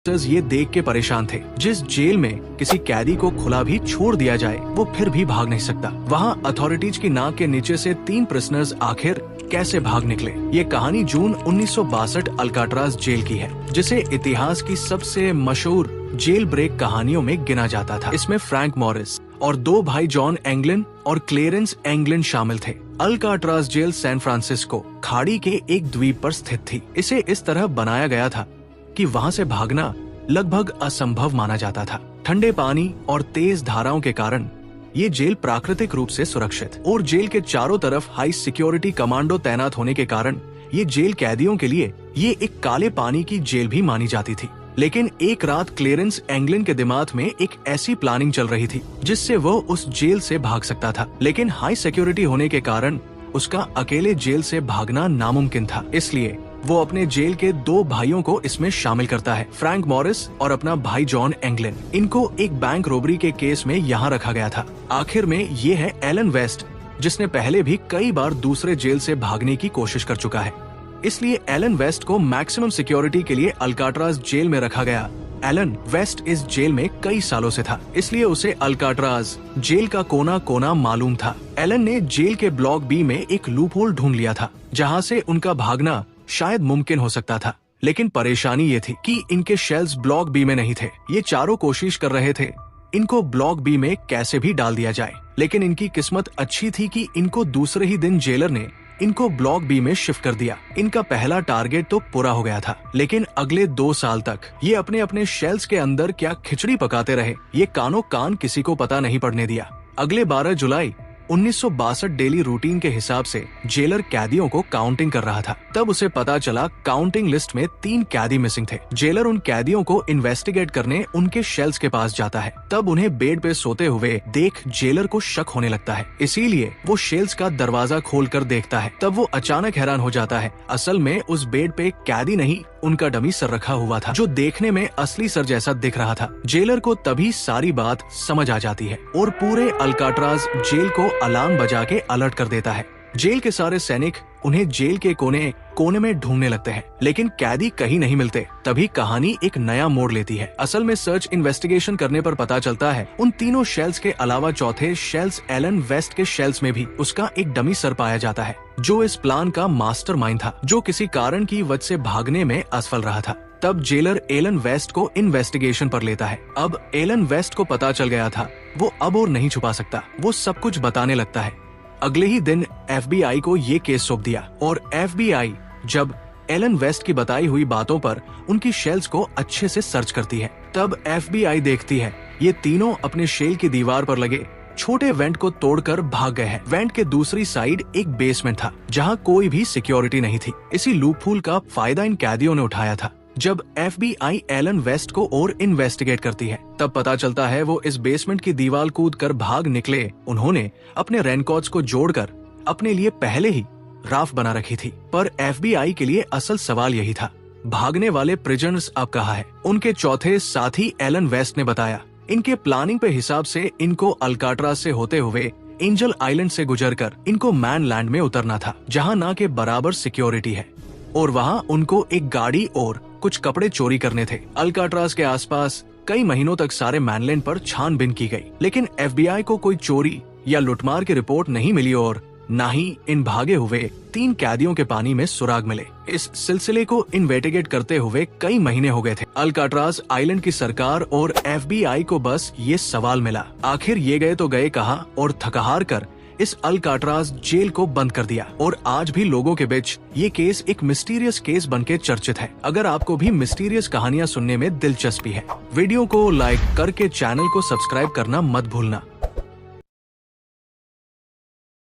ये देख के परेशान थे, जिस जेल में किसी कैदी को खुला भी छोड़ दिया जाए वो फिर भी भाग नहीं सकता। वहाँ अथॉरिटीज की नाक के नीचे से 3 प्रिजनर्स आखिर कैसे भाग निकले। ये कहानी जून 1962 अल्काट्राज जेल की है, जिसे इतिहास की सबसे मशहूर जेल ब्रेक कहानियों में गिना जाता था। इसमें फ्रैंक मॉरिस और 2 भाई जॉन एंगलिन और क्लेरेंस एंगलिन शामिल थे। अल्काट्राज जेल सैन फ्रांसिस्को खाड़ी के एक द्वीप पर स्थित थी। इसे इस तरह बनाया गया था कि वहाँ से भागना लगभग असंभव माना जाता था। ठंडे पानी और तेज धाराओं के कारण ये जेल प्राकृतिक रूप से सुरक्षित और जेल के चारों तरफ हाई सिक्योरिटी कमांडो तैनात होने के कारण ये जेल कैदियों के लिए ये एक काले पानी की जेल भी मानी जाती थी। लेकिन एक रात क्लेरेंस एंगलिन के दिमाग में एक ऐसी प्लानिंग चल रही थी जिससे वो उस जेल से भाग सकता था, लेकिन हाई सिक्योरिटी होने के कारण उसका अकेले जेल से भागना नामुमकिन था। इसलिए वो अपने जेल के 2 भाइयों को इसमें शामिल करता है, फ्रैंक मॉरिस और अपना भाई जॉन एंगलिन। इनको एक बैंक रोबरी के केस में यहाँ रखा गया था। आखिर में ये है एलन वेस्ट, जिसने पहले भी कई बार दूसरे जेल से भागने की कोशिश कर चुका है। इसलिए एलन वेस्ट को मैक्सिमम सिक्योरिटी के लिए अल्काट्राज जेल में रखा गया। एलन वेस्ट इस जेल में कई सालों से था, इसलिए उसे अल्काट्राज जेल का कोना कोना मालूम था। एलन ने जेल के ब्लॉक बी में एक लूपहोल ढूंढ लिया था, जहाँ से उनका भागना शायद मुमकिन हो सकता था। लेकिन परेशानी ये थी कि इनके शेल्स ब्लॉक बी में नहीं थे। ये चारों कोशिश कर रहे थे इनको ब्लॉक बी में कैसे भी डाल दिया जाए, लेकिन इनकी किस्मत अच्छी थी कि इनको दूसरे ही दिन जेलर ने इनको ब्लॉक बी में शिफ्ट कर दिया। इनका पहला टारगेट तो पूरा हो गया था, लेकिन अगले 2 साल तक ये अपने अपने शेल्स के अंदर क्या खिचड़ी पकाते रहे, ये कानो कान किसी को पता नहीं पड़ने दिया। अगले 12 जुलाई 1962 डेली रूटीन के हिसाब से जेलर कैदियों को काउंटिंग कर रहा था। तब उसे पता चला काउंटिंग लिस्ट में 3 कैदी मिसिंग थे। जेलर उन कैदियों को इन्वेस्टिगेट करने उनके शेल्स के पास जाता है। तब उन्हें बेड पे सोते हुए देख जेलर को शक होने लगता है, इसीलिए वो शेल्स का दरवाजा खोलकर देखता है। तब वो अचानक हैरान हो जाता है, असल में उस बेड पे कैदी नहीं उनका डमी सर रखा हुआ था, जो देखने में असली सर जैसा दिख रहा था। जेलर को तभी सारी बात समझ आ जाती है और पूरे अल्काट्राज जेल को अलार्म बजा के अलर्ट कर देता है। जेल के सारे सैनिक उन्हें जेल के कोने में ढूंढने लगते हैं, लेकिन कैदी कहीं नहीं मिलते। तभी कहानी एक नया मोड़ लेती है। असल में सर्च इन्वेस्टिगेशन करने पर पता चलता है उन तीनों शेल्स के अलावा चौथे शेल्स एलन वेस्ट के शेल्स में भी उसका एक डमी सर पाया जाता है, जो इस प्लान का मास्टरमाइंड था, जो किसी कारण की वजह से भागने में असफल रहा था। तब जेलर एलन वेस्ट को इन्वेस्टिगेशन पर लेता है। अब एलन वेस्ट को पता चल गया था वो अब और नहीं छुपा सकता, वो सब कुछ बताने लगता है। अगले ही दिन FBI को ये केस सौंप दिया और FBI जब एलन वेस्ट की बताई हुई बातों पर उनकी शेल्स को अच्छे से सर्च करती है, तब FBI देखती है ये तीनों अपने शेल की दीवार पर लगे छोटे वेंट को तोड़कर भाग गए हैं। वेंट के दूसरी साइड एक बेसमेंट था, जहां कोई भी सिक्योरिटी नहीं थी। इसी लूपहोल का फायदा इन कैदियों ने उठाया था। जब FBI एलन वेस्ट को और इन्वेस्टिगेट करती है, तब पता चलता है वो इस बेसमेंट की दीवार कूद कर भाग निकले। उन्होंने अपने रेनकोट्स को जोड़कर अपने लिए पहले ही राफ बना रखी थी। पर FBI के लिए असल सवाल यही था, भागने वाले प्रिजनर्स अब कहाँ है। उनके चौथे साथी एलन वेस्ट ने बताया इनके प्लानिंग पे हिसाब से इनको अल्काट्राज से होते हुए एंजल आइलैंड से गुजरकर इनको मैन लैंड में उतरना था, जहाँ ना के बराबर सिक्योरिटी है, और वहाँ उनको एक गाड़ी और कुछ कपड़े चोरी करने थे। अल्काट्राज के आसपास कई महीनों तक सारे मैनलैंड पर छानबीन की गई, लेकिन FBI को कोई चोरी या लुटमार की रिपोर्ट नहीं मिली और न ही इन भागे हुए 3 कैदियों के पानी में सुराग मिले। इस सिलसिले को इन्वेस्टिगेट करते हुए कई महीने हो गए थे। अल्काट्राज आइलैंड की सरकार और FBI को बस ये सवाल मिला, आखिर ये गए तो गए कहाँ, और थकहार कर इस अल्काट्राज जेल को बंद कर दिया। और आज भी लोगों के बीच ये केस एक मिस्टीरियस केस बनके चर्चित है। अगर आपको भी मिस्टीरियस कहानियां सुनने में दिलचस्पी है, वीडियो को लाइक करके चैनल को सब्सक्राइब करना मत भूलना।